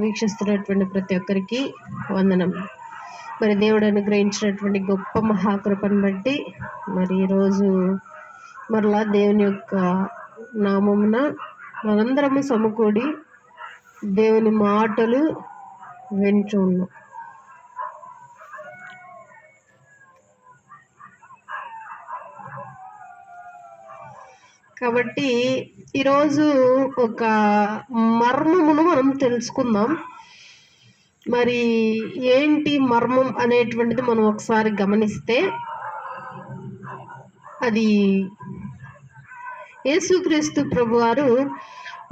వీక్షిస్తున్నటువంటి ప్రతి ఒక్కరికి వందనం. మరి దేవుడు అనుగ్రహించినటువంటి గొప్ప మహాకృపను బట్టి మరి ఈరోజు మరలా దేవుని యొక్క నామమున మనందరము సమకూడి దేవుని మాటలు వింటూ ఉన్నాం. కాబట్టి ఈరోజు ఒక మర్మమును మనం తెలుసుకుందాం. మరి ఏంటి మర్మం అనేటువంటిది మనం ఒకసారి గమనిస్తే, అది యేసుక్రీస్తు ప్రభువారు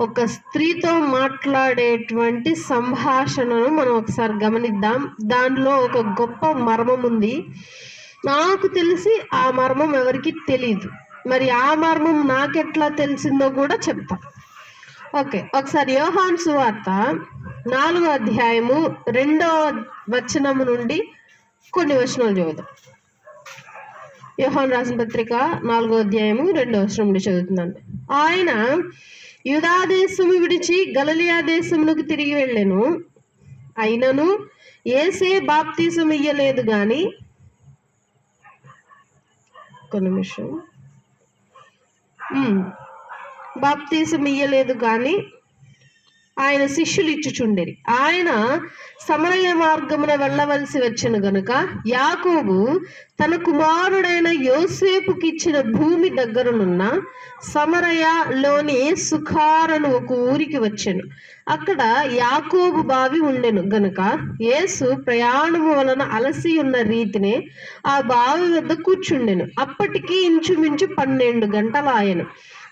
ఒక స్త్రీతో మాట్లాడేటువంటి సంభాషణను మనం ఒకసారి గమనిద్దాం. దానిలో ఒక గొప్ప మర్మం ఉంది. నాకు తెలిసి ఆ మర్మం ఎవరికి తెలియదు. మరి ఆ మర్మం నాకెట్లా తెలిసిందో కూడా చెప్తా. ఓకే, ఒకసారి యోహాను సువార్త 4వ అధ్యాయము 2వ వచనము నుండి కొన్ని వచనాలు చదువుదాం. యోహాను రాసిన పత్రిక 4వ అధ్యాయము 2వ వచనం నుండి చదువుతున్నాను. ఆయన యూదా దేశము విడిచి గలిలయ దేశమునకు తిరిగి వెళ్ళెను. అయినను యేసే బాప్తిసం ఇయ్యలేదు గాని, బాప్తిసం ఇయ్యలేదు కానీ ఆయన శిష్యులు ఇచ్చుచుండేరి. ఆయన సమరయ మార్గమున వెళ్ళవలసి వచ్చెను గనుక యాకోబు తన కుమారుడైన యోసేపుకి ఇచ్చిన భూమి దగ్గరనున్న సమరయలోని సుఖారను ఒక ఊరికి వచ్చెను. అక్కడ యాకోబు బావి ఉండెను గనుక యేసు ప్రయాణము వలన అలసి ఉన్న రీతినే ఆ బావి వద్ద కూర్చుండెను. అప్పటికి ఇంచుమించు 12 గంటలాయెను.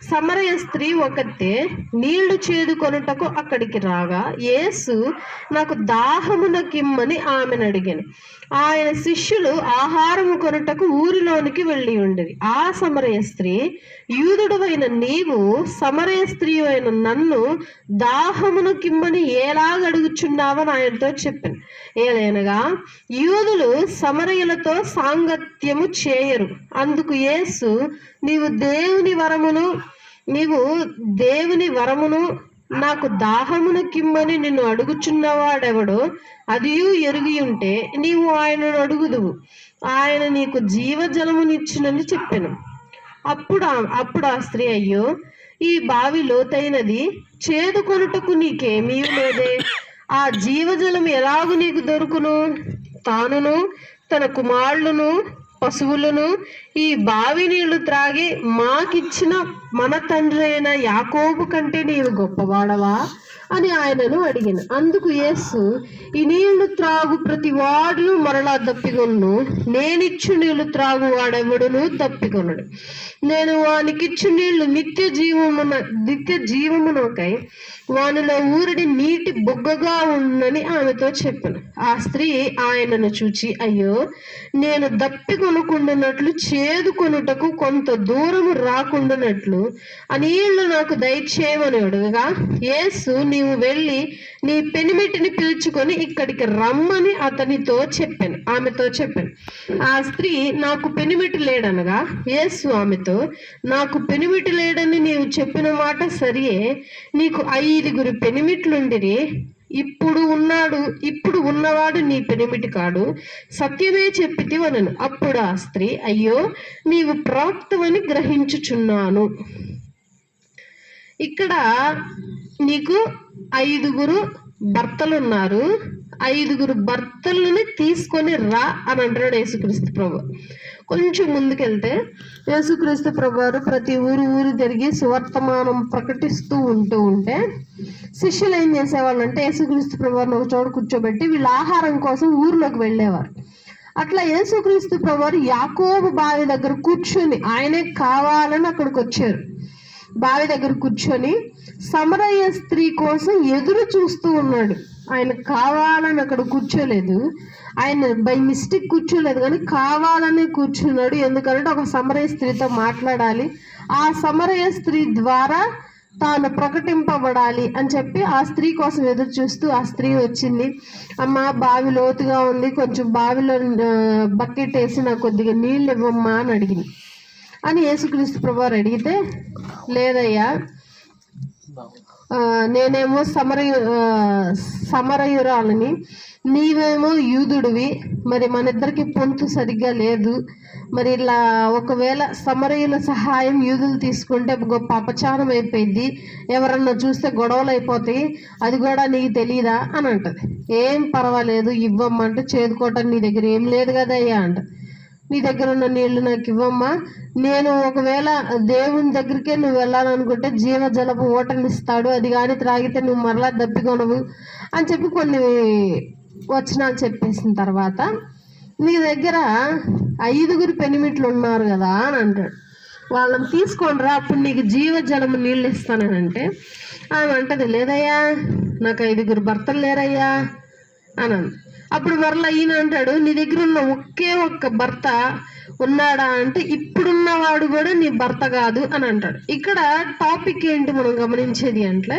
సమరయ స్త్రీ ఒకతే నీళ్లు చేదుకొనుటకు అక్కడికి రాగా యేసు నాకు దాహమునకిమ్మని ఆమెను అడిగాను. ఆయన శిష్యులు ఆహారము కొనుటకు ఊరిలోనికి వెళ్ళి ఉండేది. ఆ సమరయ స్త్రీ, యూదుడవైన నీవు సమరయ స్త్రీ అయిన నన్ను దాహమునకిమ్మని ఎలాగడుగుచున్నావని ఆయనతో చెప్పాను. ఏలైనగా యూదులు సమరయులతో సాంగత్యము చేయరు. అందుకు యేసు, నీవు దేవుని వరమును నాకు దాహమునకిమ్మని నిన్ను అడుగుచున్నవాడెవడో అదియు ఎరిగి ఉంటే నీవు ఆయనను అడుగుదువు, ఆయన నీకు జీవజలమునిచ్చునని చెప్పాను. అప్పుడు ఆ స్త్రీ, అయ్యో, ఈ బావి లోతైనది, చేదుకొనుటకు నీకేమీ లేదే. ఆ జీవజలం ఎలాగు నీకు దొరుకును? తానును తన కుమారులను పశువులను ఈ బావి నీళ్లు త్రాగి మాకిచ్చిన మన తండ్రి అయిన యాకోబు కంటే నీవు గొప్పవాడవా అని ఆయనను అడిగాను. అందుకు యేసు, ఈ నీళ్లు త్రాగు ప్రతి వాడును మరలా దప్పికొను, నేనిచ్చు నీళ్లు త్రాగు వాడెవడును దప్పికొనడు. నేను వానికిచ్చు నీళ్లు నిత్య జీవమునకై వానిలో ఊరిడి నీటి బొగ్గగా ఉందని ఆమెతో చెప్పాను. ఆ స్త్రీ ఆయనను చూచి, అయ్యో, నేను దప్పికొనుకుంటున్నట్లు చేదుకొనుటకు కొంత దూరము రాకుండానట్లు ఆ నీళ్లు నాకు దయచేయమని అడుగగా యేసు, నీవు వెళ్ళి నీ పెనిమిటిని పిలుచుకొని ఇక్కడికి రమ్మని ఆమెతో చెప్పాను. ఆ స్త్రీ, నాకు పెనిమిటి లేడనగా యేసు ఆమెతో, నాకు పెనిమిటి లేడని నీవు చెప్పిన మాట సరియే. నీకు 5 పెనిమిట్లుండిరి. ఇప్పుడు ఉన్నవాడు నీ పెనిమిటి కాడు, సత్యమే చెప్పితివనెను. అప్పుడు ఆ స్త్రీ, అయ్యో, నీవు ప్రవక్తవని గ్రహించుచున్నాను. ఇక్కడ నీకు 5 భర్తలు ఉన్నారు, 5 భర్తలని తీసుకొని రా అని అంటున్నాడు యేసుక్రీస్తు ప్రభు. కొంచెం ముందుకెళ్తే యేసుక్రీస్తు ప్రభు ప్రతి ఊరు తిరిగి సువర్తమానం ప్రకటిస్తూ ఉంటే శిష్యులు ఏం చేసేవాళ్ళంటే యేసుక్రీస్తు ప్రభువారిని ఒక చోట కూర్చోబెట్టి వీళ్ళ ఆహారం కోసం ఊర్లోకి వెళ్ళేవారు. అట్లా యేసుక్రీస్తు ప్రభువారు యాకోబు బావి దగ్గర కూర్చొని, ఆయనే కావాలని అక్కడికి వచ్చారు. బావి దగ్గర కూర్చొని సమరయ స్త్రీ కోసం ఎదురు చూస్తూ ఉన్నాడు. ఆయన కావాలని అక్కడ కూర్చోలేదు, ఆయన బై మిస్టేక్ కూర్చోలేదు, కానీ కావాలనే కూర్చున్నాడు. ఎందుకంటే ఒక సమరయ స్త్రీతో మాట్లాడాలి, ఆ సమరయ స్త్రీ ద్వారా తాను ప్రకటింపబడాలి అని చెప్పి ఆ స్త్రీ కోసం ఎదురు చూస్తూ ఆ స్త్రీ వచ్చింది. అమ్మ, బావి లోతుగా ఉంది, కొంచెం బావిలో బకెట్ వేసి నాకు కొద్దిగా నీళ్ళు ఇవ్వమ్మా అని అడిగింది. అని యేసుక్రీస్తు ప్రభువారు అడిగితే, లేదయ్యా, నేనేమో సమరయురాలని, నీవేమో యూదుడివి, మరి మన ఇద్దరికి పొంతు సరిగ్గా లేదు. మరి ఇలా ఒకవేళ సమరయుల సహాయం యూదులు తీసుకుంటే గొప్ప అపచారం అయిపోయింది, ఎవరన్నా చూస్తే గొడవలు అయిపోతాయి, అది కూడా నీకు తెలియదా అని అంటది. ఏం పర్వాలేదు ఇవ్వమ్మంటే, చేదుకోవటం నీ దగ్గర ఏం లేదు కదయ్యా అంట. నీ దగ్గర ఉన్న నీళ్లు నాకు ఇవ్వమ్మా, నేను ఒకవేళ దేవుని దగ్గరికే నువ్వు వెళ్ళాలనుకుంటే జీవజలపు ఓటనిస్తాడు, అది కానీ త్రాగితే నువ్వు మరలా దప్పికొనవు అని చెప్పి కొన్ని వచనాలు చెప్పేసిన తర్వాత, నీ దగ్గర 5 పెనిమిట్లు ఉన్నారు కదా అని అంటాడు. వాళ్ళని తీసుకొని రా, అప్పుడు నీకు జీవజలము నీళ్ళు ఇస్తానని అంటే ఆమె అంటది, లేదయ్యా నాకు 5 భర్తలు లేరయ్యా అని. అప్పుడు మరలా ఈయన అంటాడు, నీ దగ్గర ఉన్న ఒకే ఒక్క భర్త ఉన్నాడా అంటే, ఇప్పుడున్నవాడు కూడా నీ భర్త కాదు అని అంటాడు. ఇక్కడ టాపిక్ ఏంటి మనం గమనించేది అంటే,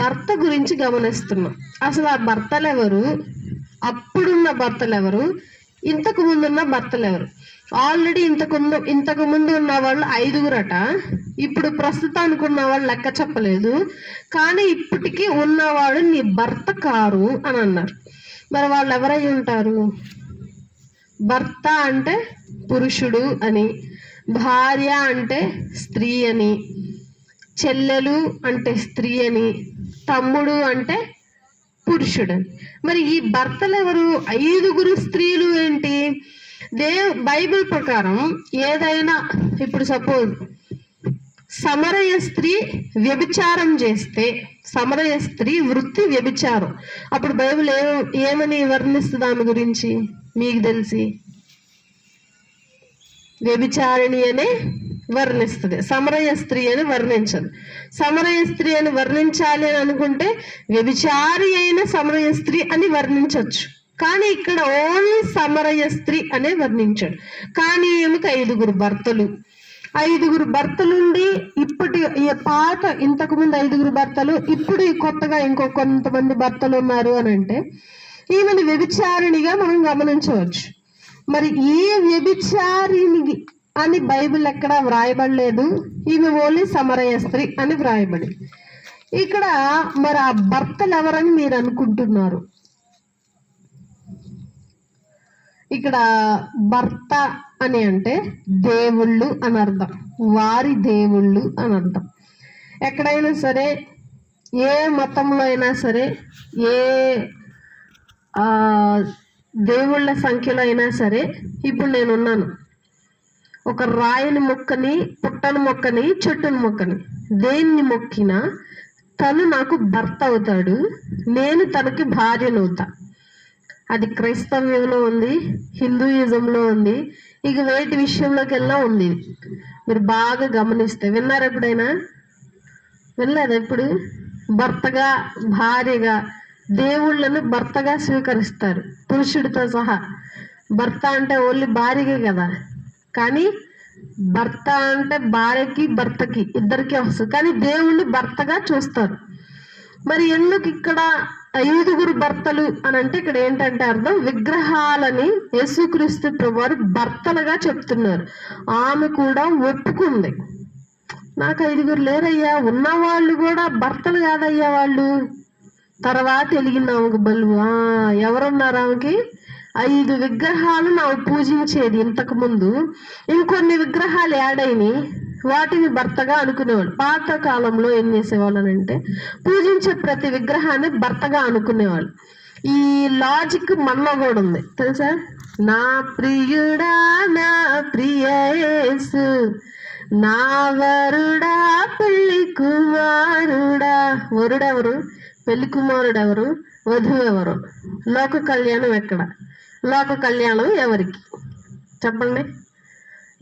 భర్త గురించి గమనిస్తున్నాం. అసలు ఆ భర్తలు ఎవరు, అప్పుడున్న భర్తలు ఎవరు, ఇంతకు ముందున్న భర్తలు ఎవరు? ఆల్రెడీ ఇంతకు ముందు ఉన్న వాళ్ళు 5 ఇప్పుడు ప్రస్తుతానికి ఉన్న వాళ్ళు లెక్క చెప్పలేదు, కానీ ఇప్పటికీ ఉన్నవాడు నీ భర్త కారు అని అన్నారు. మరి వాళ్ళు ఎవరై ఉంటారు? భర్త అంటే పురుషుడు అని, భార్య అంటే స్త్రీ అని, చెల్లెలు అంటే స్త్రీ అని, తమ్ముడు అంటే పురుషుడని. మరి ఈ భర్తలు ఎవరు? 5 స్త్రీలు ఏంటి? బైబిల్ ప్రకారం ఏదైనా, ఇప్పుడు సపోజ్ సమరయ స్త్రీ వ్యభిచారం చేస్తే, సమరయ స్త్రీ వృత్తి వ్యభిచారం, అప్పుడు బైబిల్ ఏమని వర్ణిస్తుంది ఆమె గురించి? మీకు తెలిసి వ్యభిచారిణి అనే వర్ణిస్తుంది, సమరయ స్త్రీ అని వర్ణించదు. సమరయ స్త్రీ అని వర్ణించాలి అని అనుకుంటే వ్యభిచారి అయిన సమరయ స్త్రీ అని వర్ణించవచ్చు, కానీ ఇక్కడ ఓన్లీ సమరయ స్త్రీ అనే వర్ణించాడు. కానీ ఈమెకు 5 భర్తలు. 5 భర్తలుండి ఇప్పటి పాత, ఇంతకు ముందు 5 భర్తలు, ఇప్పుడు కొత్తగా ఇంకో కొంతమంది భర్తలు ఉన్నారు అని అంటే ఈమెను వ్యభిచారిణిగా మనం గమనించవచ్చు. మరి ఈ వ్యభిచారిణి అని బైబిల్ ఎక్కడ వ్రాయబడలేదు, ఈమె ఓన్లీ సమరయ స్త్రీ అని వ్రాయబడి. ఇక్కడ మరి ఆ భర్తలు ఎవరని మీరు అనుకుంటున్నారు? ఇక్కడ భర్త అని అంటే దేవుళ్ళు అని అర్థం, వారి దేవుళ్ళు అని అర్థం. ఎక్కడైనా సరే, ఏ మతంలో అయినా సరే, ఏ దేవుళ్ళ సంఖ్యలో అయినా సరే, ఇప్పుడు నేనున్నాను, ఒక రాయిని మొక్కని, పుట్టను మొక్కని, చెట్టును మొక్కని, దేన్ని మొక్కినా తను నాకు భర్త అవుతాడు, నేను తనకి భార్యను అవుతా. అది క్రైస్తవ్యంలో ఉంది, హిందూయిజంలో ఉంది, ఇక వేటి విషయంలోకి వెళ్ళా ఉంది. మీరు బాగా గమనిస్తే, విన్నారా ఎప్పుడైనా? వినలేదా? ఇప్పుడు భర్తగా, భార్యగా, దేవుళ్ళను భర్తగా స్వీకరిస్తారు పురుషుడితో సహా. భర్త అంటే ఓన్లీ భార్యకే కదా, కానీ భర్త అంటే భార్యకి భర్తకి ఇద్దరికి వస్తుంది, కానీ దేవుణ్ణి భర్తగా చూస్తారు. మరి ఎందుకు ఇక్కడ 5 భర్తలు అని అంటే, ఇక్కడ ఏంటంటే అర్థం, విగ్రహాలని యేసుక్రీస్తు ప్రభువారు భర్తలుగా చెప్తున్నారు. ఆమె కూడా ఒప్పుకుంది, నాకు 5 లేరయ్యా, ఉన్నవాళ్ళు కూడా భర్తలు కాదయ్యా వాళ్ళు. తర్వాత వెలిగింది ఆమెకు బలువు. ఎవరున్నారు ఆమెకి? 5 విగ్రహాలు నాకు పూజించేది ఇంతకు ముందు, ఇంకొన్ని విగ్రహాలు యాడ్ అయినాయి, వాటిని భర్తగా అనుకునేవాళ్ళు. పాత కాలంలో ఏం చేసేవాళ్ళు అంటే, పూజించే ప్రతి విగ్రహాన్ని భర్తగా అనుకునేవాళ్ళు. ఈ లాజిక్ మనలో కూడా ఉంది తెలుసా? నా ప్రియుడా, నా ప్రియేసు, నా వరుడా, పెళ్లి కుమారుడా. వరుడెవరు? పెళ్లి కుమారుడు ఎవరు? వధువు ఎవరు? లోక కళ్యాణం ఎక్కడ? లోక కళ్యాణం ఎవరికి చెప్పండి?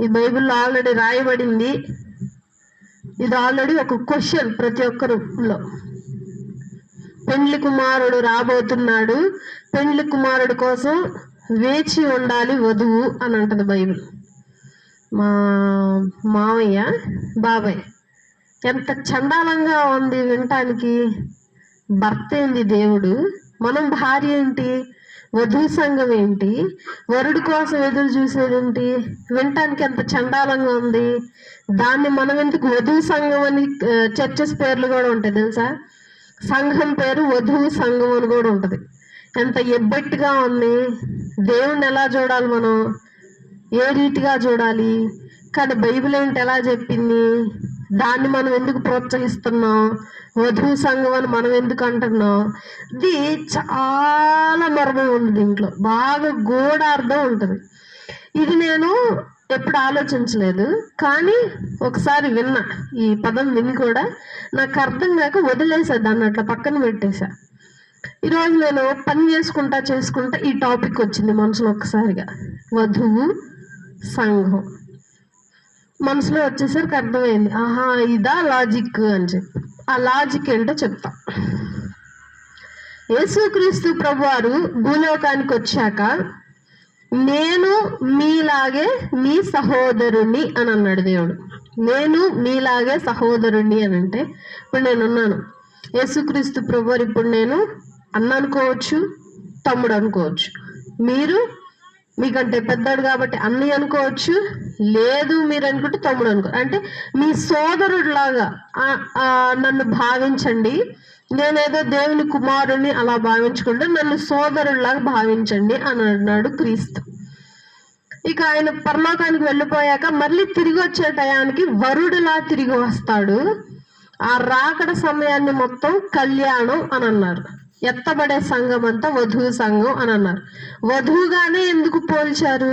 ఈ బైబిల్లో ఆల్రెడీ రాయబడింది. ఇది ఆల్రెడీ ఒక క్వశ్చన్ ప్రతి ఒక్కరిలో. పెండ్లి కుమారుడు రాబోతున్నాడు, పెండ్లి కుమారుడు కోసం వేచి ఉండాలి వధువు అని అంటది బైబిల్. మా మామయ్య, బాబాయ్, ఎంత చండాలంగా ఉంది వినటానికి. భర్త ఏంది దేవుడు, మనం భార్య ఏంటి? వధువు సంఘం ఏంటి? వరుడి కోసం ఎదురు చూసేదేంటి? వినటానికి ఎంత చండాలంగా ఉంది. దాన్ని మనం ఎందుకు వధువు సంఘం అని చర్చెస్ పేర్లు కూడా ఉంటాయి తెలుసా? సంఘం పేరు వధువు సంఘం అని కూడా ఉంటుంది. ఎంత ఎబ్బెట్టుగా ఉంది. దేవుణ్ణి ఎలా చూడాలి మనం? ఏ రీతిగా చూడాలి? కానీ బైబిల్ ఏంటి ఎలా చెప్పింది? దాన్ని మనం ఎందుకు ప్రోత్సహిస్తున్నాం? వధువు సంఘం అని మనం ఎందుకు అంటున్నాం? ఇది చాలా మర్మం ఉంది దీంట్లో, బాగా గూఢార్థం ఉంటుంది. ఇది నేను ఎప్పుడు ఆలోచించలేదు, కానీ ఒకసారి విన్నా. ఈ పదం విని కూడా నాకు అర్థం కాక వదిలేసా, దాన్ని అట్లా పక్కన పెట్టేశా. ఈరోజు నేను పని చేసుకుంటా ఈ టాపిక్ వచ్చింది మనసులో ఒక్కసారిగా, వధువు సంఘం. మనసులో వచ్చేసరికి అర్థమైంది, ఆహా ఇదా లాజిక్ అని చెప్పి. ఆ లాజిక్ ఏంటో చెప్తా. యేసుక్రీస్తు ప్రభువారు భూలోకానికి వచ్చాక, నేను మీలాగే మీ సహోదరుణ్ణి అని అన్నాడు దేవుడు. నేను మీలాగే సహోదరుణ్ణి అని అంటే, ఇప్పుడు నేనున్నాను, యేసుక్రీస్తు ప్రభువారు ఇప్పుడు నేను అన్న అనుకోవచ్చు, తమ్ముడు అనుకోవచ్చు. మీరు మీకంటే పెద్దడు కాబట్టి అన్నయ్య అనుకోవచ్చు, లేదు మీరు అనుకుంటే తమ్ముడు అనుకో. అంటే మీ సోదరుడిలాగా నన్ను భావించండి. నేనేదో దేవుని కుమారుని అలా భావించుకుంటే నన్ను సోదరుడిలాగా భావించండి అని అన్నాడు క్రీస్తు. ఇక ఆయన పరలోకానికి వెళ్ళిపోయాక మళ్ళీ తిరిగి వచ్చే టయానికి వరుడిలా తిరిగి వస్తాడు. ఆ రాకడ సమయాన్ని మొత్తం కళ్యాణం అని అన్నారు. ఎత్తబడే సంఘం అంతా వధువు సంఘం అని అన్నారు. వధువుగానే ఎందుకు పోల్చారు?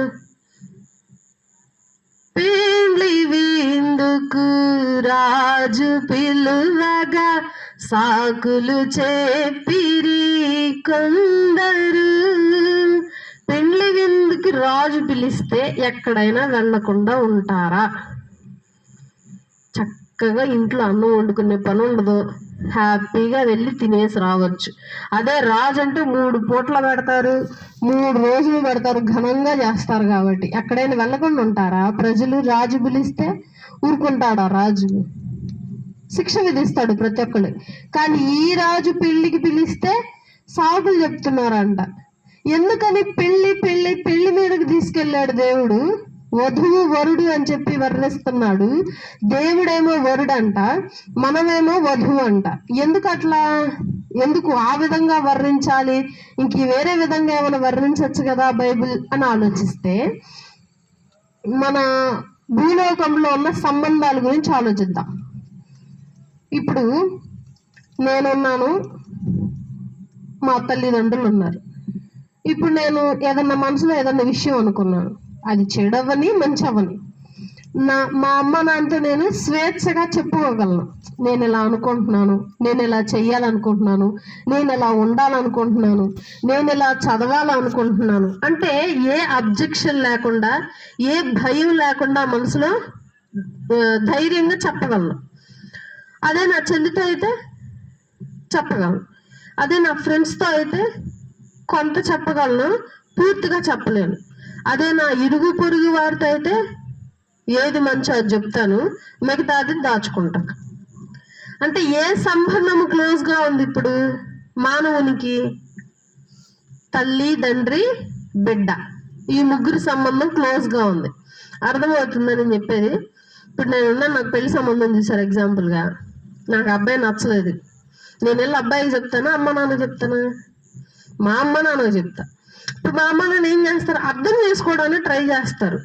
పెండ్లి విందుకు రాజు పిలువగా సాకులు చెప్పిరి కొందరు. పెండ్లి విందుకి రాజు పిలిస్తే ఎక్కడైనా వెళ్లకుండా ఉంటారా? చక్కగా ఇంట్లో అన్నం వండుకునే పని ఉండదు, హ్యాపీగా వెళ్ళి తినేసి రావచ్చు. అదే రాజు అంటే 3 పూటలు పెడతారు, 3 రోజులు పెడతారు, ఘనంగా చేస్తారు. కాబట్టి ఎక్కడైనా వెళ్ళకుండా ఉంటారా ప్రజలు? రాజు పిలిస్తే ఊరుకుంటాడా రాజు? శిక్ష విధిస్తాడు ప్రతి ఒక్కరు. కానీ ఈ రాజు పెళ్లికి పిలిస్తే సాకులు చెప్తున్నారంట. ఎందుకని? పెళ్లి మీదకి తీసుకెళ్ళాడు దేవుడు. వధువు వరుడు అని చెప్పి వర్ణిస్తున్నాడు. దేవుడేమో వరుడు అంట, మనమేమో వధువు అంట. ఎందుకు అట్లా? ఎందుకు ఆ విధంగా వర్ణించాలి? ఇంక వేరే విధంగా ఏమైనా వర్ణించవచ్చు కదా బైబిల్ అని ఆలోచిస్తే, మన భూలోకంలో ఉన్న సంబంధాల గురించి ఆలోచిద్దాం. ఇప్పుడు నేనున్నాను, మా తల్లిదండ్రులు ఉన్నారు. ఇప్పుడు నేను ఏదన్నా మనసులో ఏదన్నా విషయం అనుకున్నాను, అది చెడవని మంచి అవని, మా అమ్మ నాన్నతో నేను స్వేచ్ఛగా చెప్పుకోగలను. నేను ఇలా అనుకుంటున్నాను, నేను ఇలా చెయ్యాలనుకుంటున్నాను, నేను ఇలా ఉండాలనుకుంటున్నాను, నేను ఇలా చదవాలనుకుంటున్నాను అంటే ఏ అబ్జెక్షన్ లేకుండా, ఏ భయం లేకుండా మనసులో ధైర్యంగా చెప్పగలను. అదే నా చెల్లితో అయితే చెప్పగలను. అదే నా ఫ్రెండ్స్తో అయితే కొంత చెప్పగలను, పూర్తిగా చెప్పలేను. అదే నా ఇరుగు పొరుగు వారితో అయితే ఏది మంచో అది చెప్తాను, మిగతాది దాచుకుంటాను. అంటే ఏ సంబంధము క్లోజ్గా ఉంది ఇప్పుడు మానవునికి? తల్లి, తండ్రి, బిడ్డ, ఈ ముగ్గురు సంబంధం క్లోజ్గా ఉంది. అర్థమవుతుందని చెప్పేది. ఇప్పుడు నేనున్నా, నాకు పెళ్లి సంబంధం చూసారు ఎగ్జాంపుల్గా. నాకు అబ్బాయి నచ్చలేదు, నేను వెళ్ళి అబ్బాయికి చెప్తాను, అమ్మ నాన్న చెప్తాను? మా అమ్మ నాన్న చెప్తా. ఇప్పుడు మా అమ్మ నాన్న ఏం చేస్తారు? అర్థం చేసుకోవడానికి ట్రై చేస్తారు.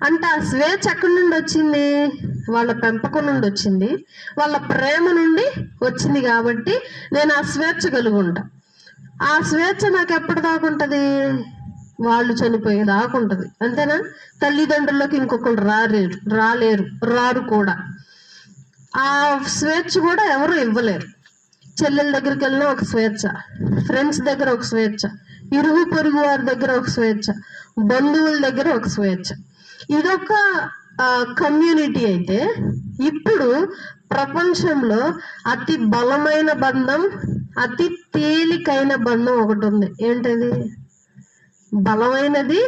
అంటే ఆ స్వేచ్ఛ ఎక్కడి నుండి వచ్చింది? వాళ్ళ పెంపకం నుండి వచ్చింది, వాళ్ళ ప్రేమ నుండి వచ్చింది. కాబట్టి నేను ఆ స్వేచ్ఛ కలిగి ఉంటా. ఆ స్వేచ్ఛ నాకు ఎప్పటిదాకా ఉంటుంది? వాళ్ళు చనిపోయేదాకా ఉంటుంది. అంతేనా? తల్లిదండ్రులకు ఇంకొకరు రారు కూడా. ఆ స్వేచ్ఛ కూడా ఎవరు ఇవ్వలేరు. చెల్లెల దగ్గరికి వెళ్ళినా ఒక స్వేచ్ఛ, ఫ్రెండ్స్ దగ్గర ఒక స్వేచ్ఛ, ఇరుగు పొరుగు వారి దగ్గర ఒక స్వేచ్ఛ, బంధువుల దగ్గర ఒక స్వేచ్ఛ. ఇదొక కమ్యూనిటీ అయితే, ఇప్పుడు ప్రపంచంలో అతి బలమైన బంధం, అతి తేలికైన బంధం ఒకటి ఉంది. ఏంటది? బలమైనది,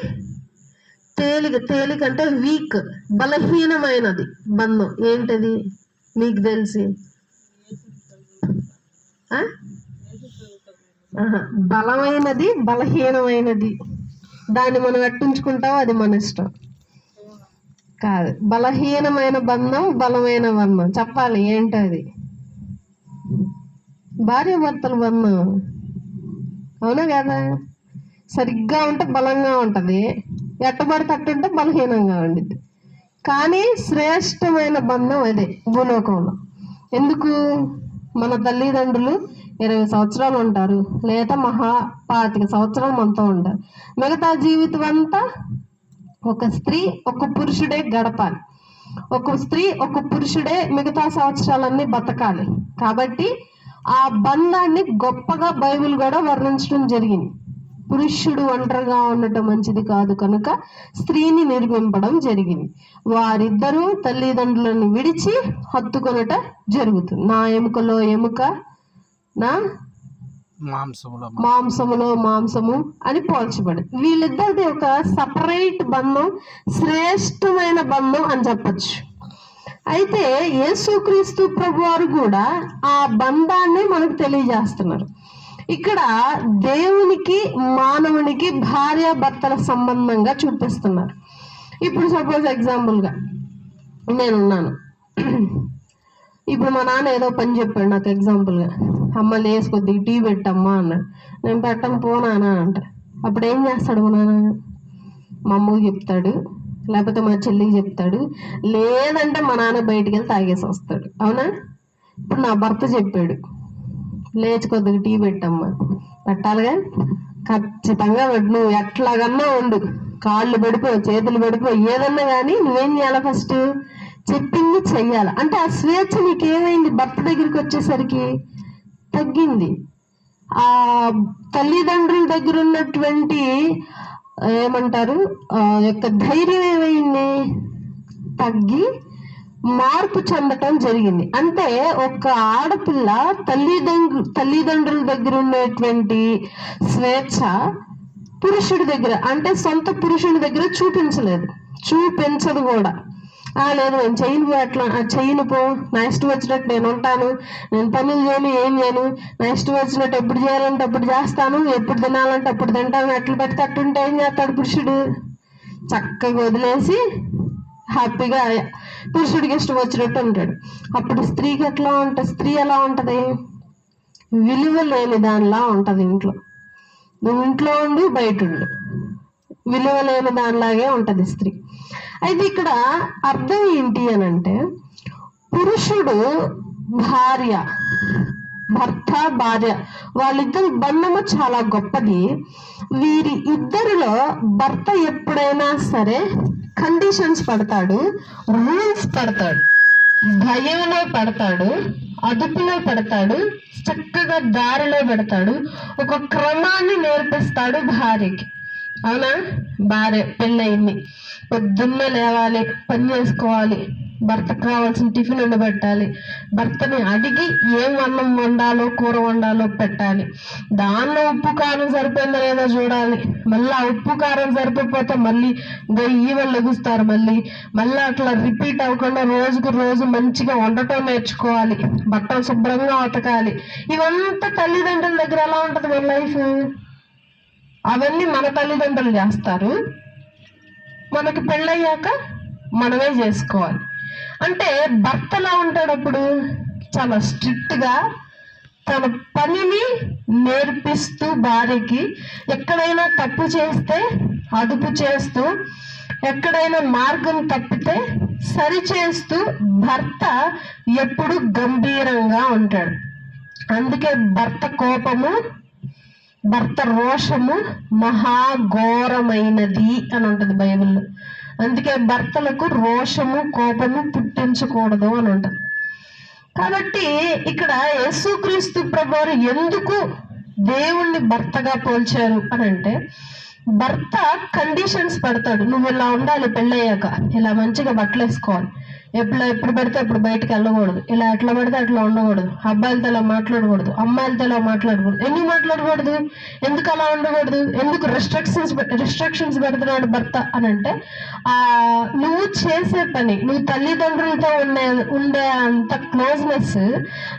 తేలిక అంటే వీక్, బలహీనమైనది బంధం. ఏంటది మీకు తెలిసి? బలమైనది బలహీనమైనది, దాన్ని మనం ఎట్టుంచుకుంటాం అది మన ఇష్టం కాదు. బలహీనమైన బంధం బలమైన బంధం చెప్పాలి ఏంటది? భార్య భర్తల బంధం, అవునా కదా? సరిగ్గా ఉంటే బలంగా ఉంటది, ఎట్టబడితే అట్టుంటే బలహీనంగా ఉండిద్ది. కానీ శ్రేష్టమైన బంధం అదే భూలోకంలో. ఎందుకు? మన తల్లిదండ్రులు 20 సంవత్సరాలు ఉంటారు, లేదా మహా 25 సంవత్సరాలు మనతో ఉంటారు. మిగతా జీవితం అంతా ఒక స్త్రీ ఒక పురుషుడే గడపాలి. ఒక స్త్రీ ఒక పురుషుడే మిగతా సంవత్సరాలన్నీ బతకాలి. కాబట్టి ఆ బంధాన్ని గొప్పగా బైబిల్ కూడా వర్ణించడం జరిగింది. పురుషుడు ఒంటరిగా ఉండటం మంచిది కాదు కనుక స్త్రీని నిర్మింపడం జరిగింది. వారిద్దరూ తల్లిదండ్రులను విడిచి హత్తుకొనట జరుగుతుంది. నా ఎముకలో ఎముక, నా మాంసములో మాంసము అని పోల్చబడి, వీళ్ళిద్దరిది ఒక సపరేట్ బంధం, శ్రేష్టమైన బంధం అని చెప్పచ్చు. అయితే యేసుక్రీస్తు ప్రభు వారు కూడా ఆ బంధాన్ని మనకు తెలియజేస్తున్నారు. ఇక్కడ దేవునికి మానవునికి భార్యాభర్తల సంబంధంగా చూపిస్తున్నారు. ఇప్పుడు సపోజ్ ఎగ్జాంపుల్గా నేనున్నాను, ఇప్పుడు మా నాన్న ఏదో పని చెప్పాడు నాకు, ఎగ్జాంపుల్గా అమ్మ లేసి కొద్దిగా టీ పెట్టమ్మా అన్నాడు. నేను పెట్టం పోనానా అంట. అప్పుడు ఏం చేస్తాడు మా నాన్న? మా అమ్మకి చెప్తాడు, లేకపోతే మా చెల్లికి చెప్తాడు, లేదంటే మా నాన్న బయటికి వెళ్ళి తాగేసి వస్తాడు. అవునా? ఇప్పుడు నా భర్త చెప్పాడు లేచి కొద్దిగా టీ పెట్టమ్మా, పెట్టాలిగా, ఖచ్చితంగా పెట్టు. నువ్వు ఎట్లాగన్నా ఉండు, కాళ్ళు పడిపో చేతులు పడిపో ఏదన్నా కానీ నువ్వేం చేయాలి? ఫస్ట్ చెప్పింది చెయ్యాలి. అంటే ఆ స్వేచ్ఛ నీకేమైంది? భర్త దగ్గరికి వచ్చేసరికి తగ్గింది. ఆ తల్లిదండ్రుల దగ్గర ఉన్నటువంటి ఏమంటారు యొక్క ధైర్యం ఏమైంది? తగ్గి మార్పు చెందటం జరిగింది. అంటే ఒక ఆడపిల్ల తల్లిదండ్రుల దగ్గర ఉన్నటువంటి స్వేచ్ఛ పురుషుడి దగ్గర, అంటే సొంత పురుషుడి దగ్గర చూపించదు కూడా. లేదు నేను చేయను, అట్లా చేయను, పో, నా ఇష్టం వచ్చినట్టు నేను ఉంటాను, నేను పనులు చేయను, ఏం చేయను, నా ఇష్టం వచ్చినట్టు ఎప్పుడు చేయాలంటే అప్పుడు చేస్తాను, ఎప్పుడు తినాలంటే అప్పుడు తింటాను, ఎట్లా పెడితే అట్టుంటే ఏం చేస్తాడు పురుషుడు? చక్కగా వదిలేసి హ్యాపీగా పురుషుడికి ఇష్టం వచ్చినట్టు ఉంటాడు. అప్పుడు స్త్రీకి ఎట్లా ఉంటుంది? స్త్రీ ఎలా ఉంటది? విలువ లేని దానిలా ఉంటది. నువ్వు ఇంట్లో ఉండు, బయట ఉండు, విలువ లేని దానిలాగే ఉంటది స్త్రీ. అయితే ఇక్కడ అర్థం ఏంటి అని అంటే, పురుషుడు భార్య, భర్త భార్య, వాళ్ళిద్దరి బంధము చాలా గొప్పది. వీరి ఇద్దరిలో భర్త ఎప్పుడైనా సరే కండిషన్స్ పెడతాడు, రూల్స్ పెడతాడు, భయంలో పెడతాడు, అదుపులో పెడతాడు, చక్కగా దారిలో పెడతాడు, ఒక క్రమాన్ని నేర్పిస్తాడు భార్యకి. అవునా? భార్య పెళ్ళయింది, పొద్దున్నే లేవాలి, పని చేసుకోవాలి, భర్తకు కావాల్సిన టిఫిన్ వండబెట్టాలి, భర్తని అడిగి ఏం అన్నం వండాలో కూర వండాలో పెట్టాలి, దానిలో ఉప్పు కారం సరిపోయిందో లేదో చూడాలి, మళ్ళీ ఉప్పు కారం సరిపోతే మళ్ళీ గయ్యి వాళ్ళు ఎగుస్తారు, మళ్ళీ అట్లా రిపీట్ అవ్వకుండా రోజుకు రోజు మంచిగా వండటం నేర్చుకోవాలి, బట్టలు శుభ్రంగా ఉతకాలి. ఇవంతా తల్లిదండ్రుల దగ్గర ఎలా ఉంటది మన లైఫ్? అవన్నీ మన తల్లిదండ్రులు చేస్తారు, మనకి పెళ్ళయ్యాక మనమే చేసుకోవాలి. అంటే భర్త ఎలా ఉంటాడు అప్పుడు? చాలా స్ట్రిక్ట్ గా తన పనిని నేర్పిస్తూ భార్యకి, ఎక్కడైనా తప్పు చేస్తే అదుపు చేస్తూ, ఎక్కడైనా మార్గం తప్పితే సరి చేస్తూ భర్త ఎప్పుడు గంభీరంగా ఉంటాడు. అందుకే భర్త కోపము, భర్త రోషము మహాఘోరమైనది అని ఉంటుంది బైబిల్లో. అందుకే భర్తలకు రోషము కోపము పుట్టించకూడదు అని ఉంటుంది. కాబట్టి ఇక్కడ యేసుక్రీస్తు ప్రభువారు ఎందుకు దేవుణ్ణి భర్తగా పోల్చారు అని అంటే, భర్త కండిషన్స్ పెడతాడు, నువ్వు ఇలా ఉండాలి, పెళ్ళయ్యాక ఇలా మంచిగా బట్టలు వేసుకోవాలి, ఎప్పుడు పడితే అప్పుడు బయటకు వెళ్ళకూడదు, ఇలా ఎట్లా పడితే అట్లా ఉండకూడదు, అబ్బాయిలతో ఇలా మాట్లాడకూడదు, అమ్మాయిలతో ఇలా మాట్లాడకూడదు. ఎందుకు మాట్లాడకూడదు, ఎందుకు అలా ఉండకూడదు, ఎందుకు రిస్ట్రిక్షన్స్ పెడుతున్నాడు భర్త అని అంటే, నువ్వు చేసే పని, నువ్వు తల్లిదండ్రులతో ఉండే అంత క్లోజ్నెస్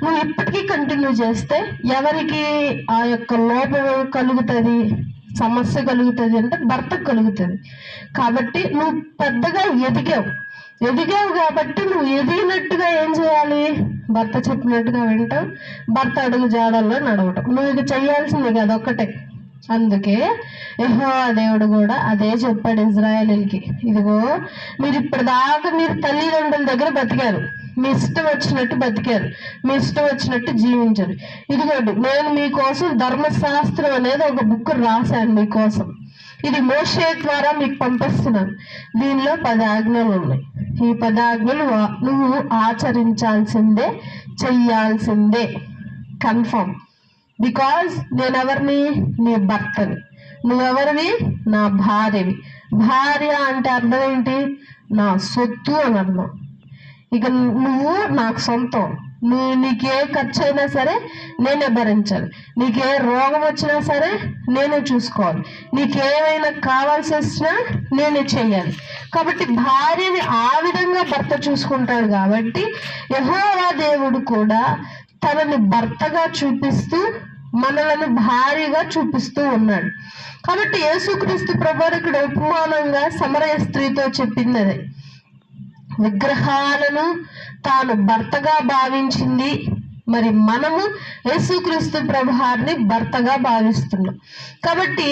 నువ్వు ఇప్పటికీ కంటిన్యూ చేస్తే ఎవరికి ఆ యొక్క లోపం కలుగుతుంది, సమస్య కలుగుతుంది అంటే భర్తకు కలుగుతుంది. కాబట్టి నువ్వు పెద్దగా ఎదిగావు కాబట్టి నువ్వు ఎదిగినట్టుగా ఏం చేయాలి, భర్త చెప్పినట్టుగా వింటావు, భర్త అడుగు జాడల్లో నడవటం. నువ్వు ఇది చేయాల్సింది అదొక్కటే. అందుకే యెహోవా దేవుడు కూడా అదే చెప్పాడు ఇజ్రాయేలీలకి, ఇదిగో మీరు ఇప్పటిదాకా మీరు తల్లిదండ్రుల దగ్గర బతికారు, మీ ఇష్టం వచ్చినట్టు బతికారు, మీ ఇష్టం వచ్చినట్టు జీవించారు. ఇదిగోండి నేను మీకోసం ధర్మశాస్త్రం అనేది ఒక బుక్ రాశాను మీకోసం, ఇది మోషే ద్వారా మీకు పంపిస్తున్నాను. దీనిలో 10 ఆజ్ఞలు ఉన్నాయి. ఈ 10 ఆజ్ఞలు నువ్వు ఆచరించాల్సిందే, చెయ్యాల్సిందే, కన్ఫర్మ్. బికాజ్ నేనెవరిని, నీ భర్తని. నువ్వెవరివి, నా భార్యవి. భార్య అంటే అర్థం ఏంటి, నా సొత్తు అని అర్థం. ఇక నువ్వు నాకు సొంతం, నీకే ఖర్చు అయినా సరే నేనే భరించాలి, నీకే రోగం వచ్చినా సరే నేనే చూసుకోవాలి, నీకేమైనా కావాల్సి వచ్చినా నేనే చెయ్యాలి. కాబట్టి భార్యని ఆ విధంగా భర్త చూసుకుంటాడు. కాబట్టి యెహోవా దేవుడు కూడా తనని భర్తగా చూపిస్తూ మనలను భార్యగా చూపిస్తూ ఉన్నాడు. కాబట్టి యేసుక్రీస్తు ప్రభువు ఇక్కడ ఉపమానంగా సమరయ స్త్రీతో చెప్పింది అదే, విగ్రహాలను తాను భర్తగా భావించింది. మరి మనము యేసుక్రీస్తు ప్రభువారిని భర్తగా భావిస్తున్నాం. కాబట్టి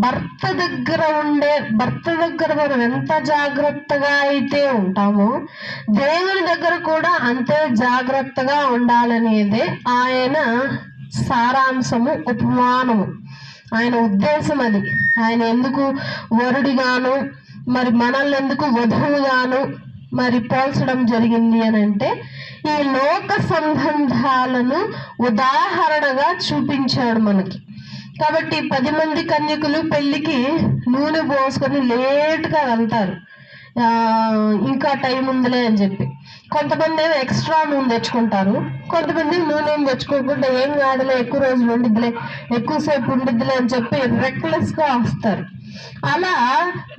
భర్త దగ్గర మనం ఎంత జాగ్రత్తగా అయితే ఉంటామో దేవుని దగ్గర కూడా అంతే జాగ్రత్తగా ఉండాలనేదే ఆయన సారాంశము, ఉపమానము, ఆయన ఉద్దేశం అది. ఆయన ఎందుకు వరుడిగాను మరి మనల్ని ఎందుకు వధువుగాను మరి పోల్చడం జరిగింది అని అంటే, ఈ లోక సంబంధాలను ఉదాహరణగా చూపించాడు మనకి. కాబట్టి 10 మంది కన్యకులు పెళ్లికి నూనె పోసుకొని లేట్గా వెళ్తారు, ఇంకా టైం ఉందిలే అని చెప్పి. కొంతమంది ఏమో ఎక్స్ట్రా నూనె తెచ్చుకుంటారు, కొంతమంది నూనె ఏం తెచ్చుకోకుండా ఏం కాదులే, ఎక్కువ రోజులు ఉండిద్దిలే, ఎక్కువసేపు ఉండిద్దిలే అని చెప్పి రెక్లెస్ గా వస్తారు. అలా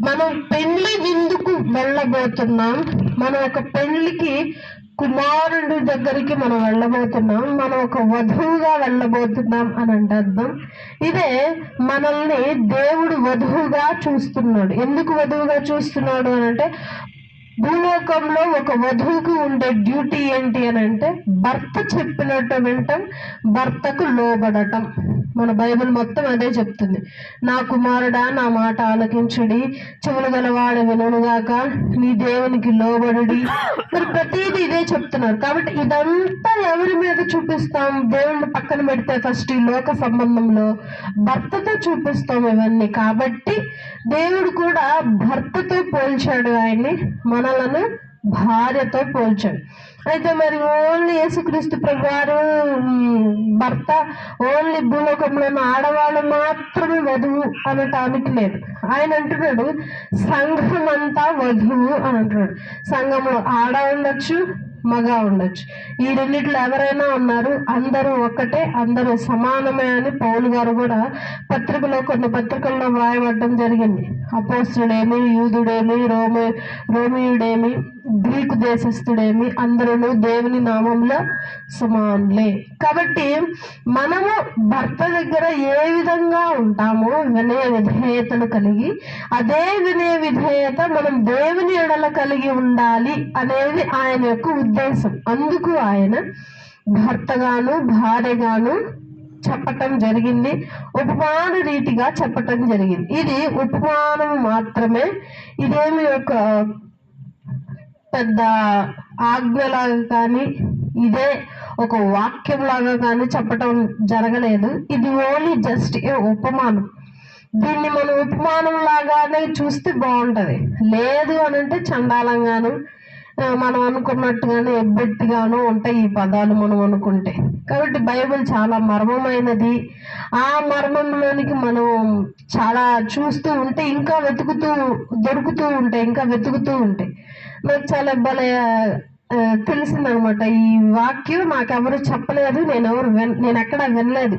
మనం పెళ్లి విందుకు వెళ్ళబోతున్నాం, మనం ఒక పెళ్లికి కుమారుడి దగ్గరికి మనం వెళ్ళబోతున్నాం, మనం ఒక వధువుగా వెళ్ళబోతున్నాం అని అంటే అర్థం. ఇదే మనల్ని దేవుడు వధువుగా చూస్తున్నాడు. ఎందుకు వధువుగా చూస్తున్నాడు అని అంటే, భూలోకంలో ఒక వధువుకు ఉండే డ్యూటీ ఏంటి అని అంటే భర్త చెప్పినట్టు వినటం, భర్తకు లోబడటం. మన బైబిల్ మొత్తం అదే చెప్తుంది. నా కుమారుడా నా మాట ఆలకించుడి, చెవులు గలవాడు వినుగాక, నీ దేవునికి లోబడుడి. మరి ప్రతిదీ ఇదే చెప్తున్నారు. కాబట్టి ఇదంతా ఎవరి మీద చూపిస్తాం, దేవుడిని పక్కన పెడితే ఫస్ట్ ఈ లోక సంబంధంలో భర్తతో చూపిస్తాం ఇవన్నీ. కాబట్టి దేవుడు కూడా భర్తతో పోల్చాడు ఆయన్ని, మనలను భార్యతో పోల్చాడు. అయితే మరి ఓన్లీ యేసుక్రీస్తు ప్రభువారు భర్త, ఓన్లీ భూలోకంలో ఉన్న ఆడవాళ్ళు మాత్రమే వధువు అనటానికి లేదు. ఆయన అంటున్నాడు సంఘం అంతా వధువు అని అంటున్నాడు. సంఘంలో ఆడ ఉండొచ్చు, మగ ఉండొచ్చు, ఈ రెండిట్లో ఎవరైనా ఉన్నారు, అందరూ ఒక్కటే, అందరూ సమానమే అని పౌలు గారు కూడా కొన్ని పత్రికల్లో వ్రాయబడడం జరిగింది. అపోస్తుడేమి, యూదుడేమి, రోమియుడేమి, గ్రీకు దేశస్థుడేమి, అందరూ దేవుని నామంలో సమానులే. కాబట్టి మనము భర్త దగ్గర ఏ విధంగా ఉంటామో వినయ విధేయతను కలిగి, అదే వినయ విధేయత మనం దేవుని ఎడల కలిగి ఉండాలి అనేది ఆయన యొక్క ఉద్దేశం. అందుకు ఆయన భర్తగాను భార్యగాను చెప్పటం జరిగింది, ఉపమాన రీతిగా చెప్పటం జరిగింది. ఇది ఉపమానం మాత్రమే, ఇదేమి ఒక పెద్ద ఆజ్ఞలాగా కానీ ఇదే ఒక వాక్యం లాగా కానీ చెప్పటం జరగలేదు. ఇది ఓన్లీ జస్ట్ ఏ ఉపమానం. దీన్ని మనం ఉపమానం లాగానే చూస్తే బాగుంటది, లేదు అని అంటే చండాలంగాను మనం అనుకున్నట్టుగానే ఎబ్బెట్టిగానో ఉంటాయి ఈ పదాలు మనం అనుకుంటే. కాబట్టి బైబిల్ చాలా మర్మమైనది. ఆ మర్మంలోనికి మనం చాలా చూస్తూ ఉంటే ఇంకా దొరుకుతూ ఉంటాయి, ఇంకా వెతుకుతూ ఉంటాయి. నాకు చాలా భలే తెలిసిందనమాట. ఈ వాక్యం నాకెవరు చెప్పలేదు, నేను ఎక్కడా వినలేదు.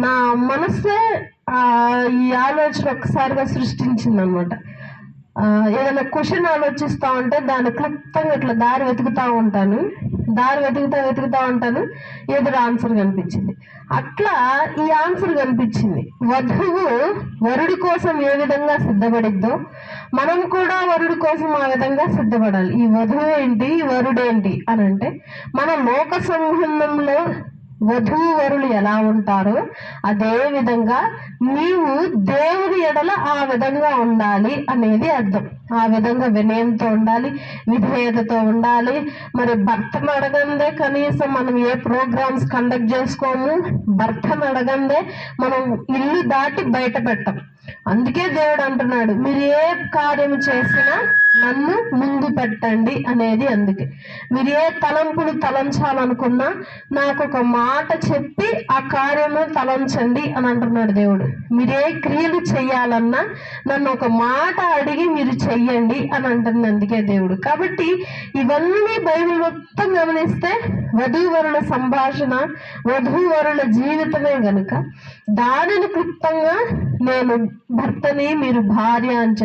నా మనస్సే ఈ ఆలోచన ఒక్కసారిగా సృష్టించింది అనమాట. ఏదైనా క్వశ్చన్ ఆలోచిస్తా ఉంటే దాన్ని క్లుప్తంగా ఇట్లా దారి వెతుకుతా ఉంటాను. వెతుకుతా ఉంటాను. ఎదురు ఆన్సర్ కనిపించింది. అట్లా ఈ ఆన్సర్ కనిపించింది. వధువు వరుడి కోసం ఏ విధంగా సిద్ధపడిద్దో మనం కూడా వరుడి కోసం ఆ విధంగా సిద్ధపడాలి. ఈ వధువు ఏంటి, వరుడేంటి అని అంటే, మన లోక సంబంధంలో వధువు వరులు ఎలా ఉంటారో అదే విధంగా నీవు దేవుని ఎడల ఆ విధంగా ఉండాలి అనేది అర్థం. ఆ విధంగా వినయంతో ఉండాలి, విధేయతతో ఉండాలి. మరి భర్తను అడగందే కనీసం మనం ఏ ప్రోగ్రామ్స్ కండక్ట్ చేసుకోము. భర్తను అడగందే మనం ఇల్లు దాటి బయట పెట్టం. అందుకే దేవుడు అంటున్నాడు, మీరు ఏ కార్యం చేసినా నన్ను ముందు పెట్టండి అనేది. అందుకే మీరు ఏ తలంపులు తలంచాలనుకున్నా నాకు ఒక మాట చెప్పి ఆ కార్యము తలంచండి అని అంటున్నాడు దేవుడు. మీరు ఏ క్రియలు చెయ్యాలన్నా నన్ను ఒక మాట అడిగి మీరు చెయ్యండి అని అంటుంది అందుకే దేవుడు. కాబట్టి ఇవన్నీ బైబిల్ మొత్తం గమనిస్తే వధూవరుల సంభాషణ, వధూవరుల జీవితమే గనుక దానిని క్లుప్తంగా నేను భర్తని, మీరు భార్య అని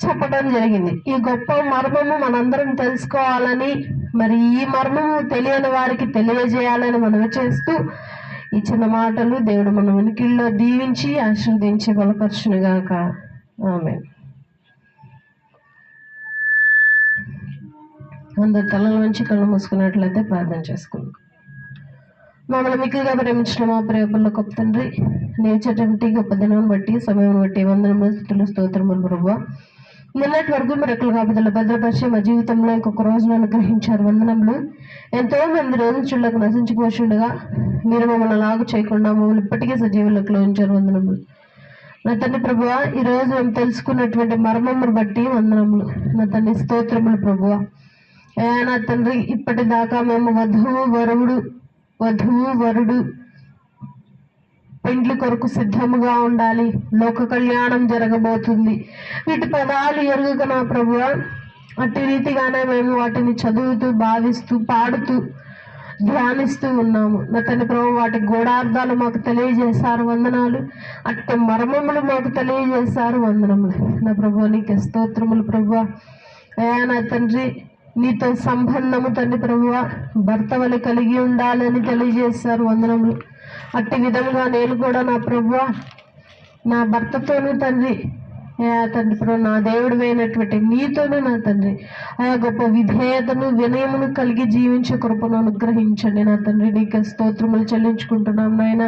చెప్పడం జరిగింది. ఈ గొప్ప మర్మము మనందరం తెలుసుకోవాలని, మరి ఈ మర్మము తెలియని వారికి తెలియజేయాలని మనవి చేస్తూ ఈ చిన్న మాటలు దేవుడు మన వెనుకల్లో దీవించి ఆశీర్వదించి బలపరచునుగాక. ఆమేన్. అందరు తలల నుంచి కళ్ళు మూసుకున్నట్లయితే ప్రార్థన చేసుకుందాం. మమ్మల్ని మిక్కుగా ప్రేమించిన మా ప్రేమల గొప్ప తండ్రి, నేర్చేటువంటి గొప్ప దినం బట్టి, సమయం బట్టి వందనములు, స్తుతులు, స్తోత్రములు ప్రభువా. నిన్నటి వరకు మీరు రెక్కల కాపుదల భద్రపరిచి మా జీవితంలో ఇంకొక రోజును అనుగ్రహించారు. వందనములు. ఎంతో మంది రోజు చుళ్ళకు నశించిపోతుండగా మీరు మమ్మల్ని లాగు చేయకుండా మమ్మల్ని ఇప్పటికే సజీవులకు ఉంచారు. వందనములు నా తండ్రి ప్రభువా. ఈ రోజు మేము తెలుసుకున్నటువంటి మర్మమును బట్టి వందనములు నా తండ్రి, స్తోత్రములు ప్రభువా. నా తండ్రి, ఇప్పటిదాకా మేము వధువు వరుడు పెండ్లి కొరకు సిద్ధముగా ఉండాలి, లోక కళ్యాణం జరగబోతుంది, వీటి పదాలు ఎరుగక నా ప్రభువా, అట్టి రీతిగానే మేము వాటిని చదువుతూ, భావిస్తూ, పాడుతూ, ధ్యానిస్తూ ఉన్నాము. నా తండ్రి ప్రభు, వాటి గూఢార్థాలు మాకు తెలియజేశారు. వందనాలు. అట్టి మర్మములు మాకు తెలియజేశారు. వందనములు నా ప్రభు. నీకే స్తోత్రములు ప్రభువా. నా తండ్రి, నీతో సంబంధము తండ్రి ప్రభువ భర్త వలె కలిగి ఉండాలని తెలియజేశారు. వందనములు. అట్టి విధంగా నేను కూడా నా ప్రభువ నా భర్తతోనూ తండ్రి, తండ్రి ప్రభు, నా దేవుడు అయినటువంటి నీతోనూ నా తండ్రి గొప్ప విధేయతను, వినయమును కలిగి జీవించే కృపను అనుగ్రహించండి. నా తండ్రి, నీకు స్తోత్రములు చెల్లించుకుంటున్నాం నాయన.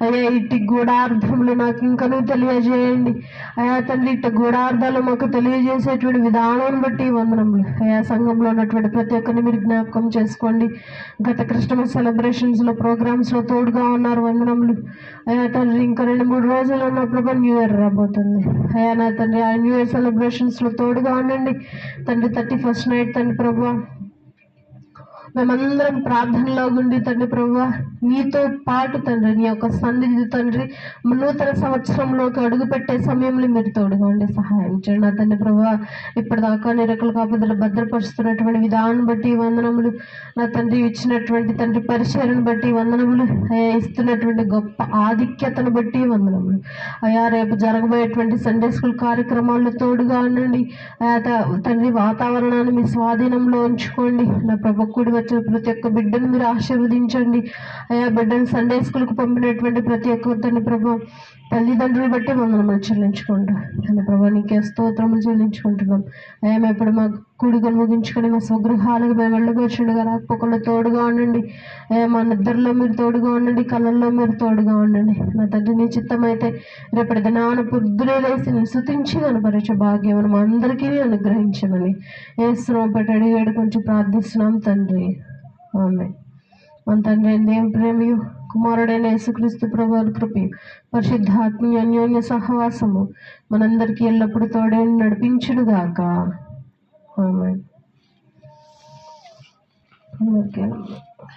అయ్యా, ఇట్టి గూఢార్థములు నాకు ఇంకనూ తెలియజేయండి. అయా తండ్రి, ఇట్టి గూఢార్థాలు మాకు తెలియజేసేటువంటి విధానం బట్టి వందనములు. అయా, సంఘంలో ఉన్నటువంటి ప్రతి ఒక్కరిని మీరు జ్ఞాపకం చేసుకోండి. గత క్రిస్టమస్ సెలబ్రేషన్స్ లో, ప్రోగ్రామ్స్ లో తోడుగా ఉన్నారు. వందనములు. అయా తండ్రి, ఇంకా 2-3 రోజులు ఉన్నప్పుడు న్యూ ఇయర్ రాబోతుంది. అయా నా తండ్రి, ఆ న్యూ ఇయర్ సెలబ్రేషన్స్ లో తోడుగా ఉండండి తండ్రి. 31st నైట్ తండ్రి ప్రభువా, మేమందరం ప్రార్థనలో ఉండి తండ్రి ప్రభువా, నీతో పాటు తండ్రి, నీ యొక్క సన్నిధి తండ్రి, నూతన సంవత్సరంలోకి అడుగు పెట్టే సమయంలో మీరు తోడుగా ఉండి సహాయం చేయండి. నా తండ్రి ప్రభువా, ఇప్పటిదాకా నీ రెక్కల కాపుదల భద్రపరుస్తున్నటువంటి విధానం బట్టి వందనములు. నా తండ్రి, ఇచ్చినటువంటి తండ్రి పరిచయను బట్టి వందనములు. అయా, ఇస్తున్నటువంటి గొప్ప ఆధిక్యతను బట్టి వందనములు. అయా, రేపు జరగబోయేటువంటి సండే స్కూల్ కార్యక్రమాల్లో తోడుగా ఉండండి. అయా తండ్రి, వాతావరణాన్ని మీ స్వాధీనంలో ఉంచుకోండి. నా ప్రభు, కూడి వచ్చిన ప్రతి ఒక్క బిడ్డను మీరు ఆశీర్వదించండి. అయా, బిడ్డను సండే స్కూల్కి పంపినటువంటి ప్రతి ఒక్క తండ్రి ప్రభు తల్లిదండ్రులు బట్టి వందనములు చెల్లించుకుంటాం. తండ్రి ప్రభు, నీకే స్తోత్రములు చెల్లించుకుంటున్నాం. అయా, మేము ఇప్పుడు మా కూడికలు ముగించుకొని మా స్వగృహాలకు మేము వెళ్ళబోచుండగా రాకపోకుండా తోడుగా ఉండండి. అయా, మా నిద్రలో మీరు తోడుగా ఉండండి, కళ్ళల్లో మీరు తోడుగా ఉండండి. నా తండ్రి, నీ చిత్తం అయితే రేపటి దినాన పొద్దునే లేసి నేను స్తుతించి కనపరిచే భాగ్యం మా అందరికీ అనుగ్రహించమని యేసు పెట్టడి కొంచెం ప్రార్థిస్తున్నాం తండ్రి. ఆమేన్. మన తండ్రి అయిన దేవుని ప్రేమయు, కుమారుడైన యేసుక్రీస్తు ప్రభువుల కృపయు, పరిశుద్ధాత్మీయ అన్యోన్య సహవాసము మనందరికీ ఎల్లప్పుడూ తోడే నడిపించునుగాక. ఆమేన్. ఓకే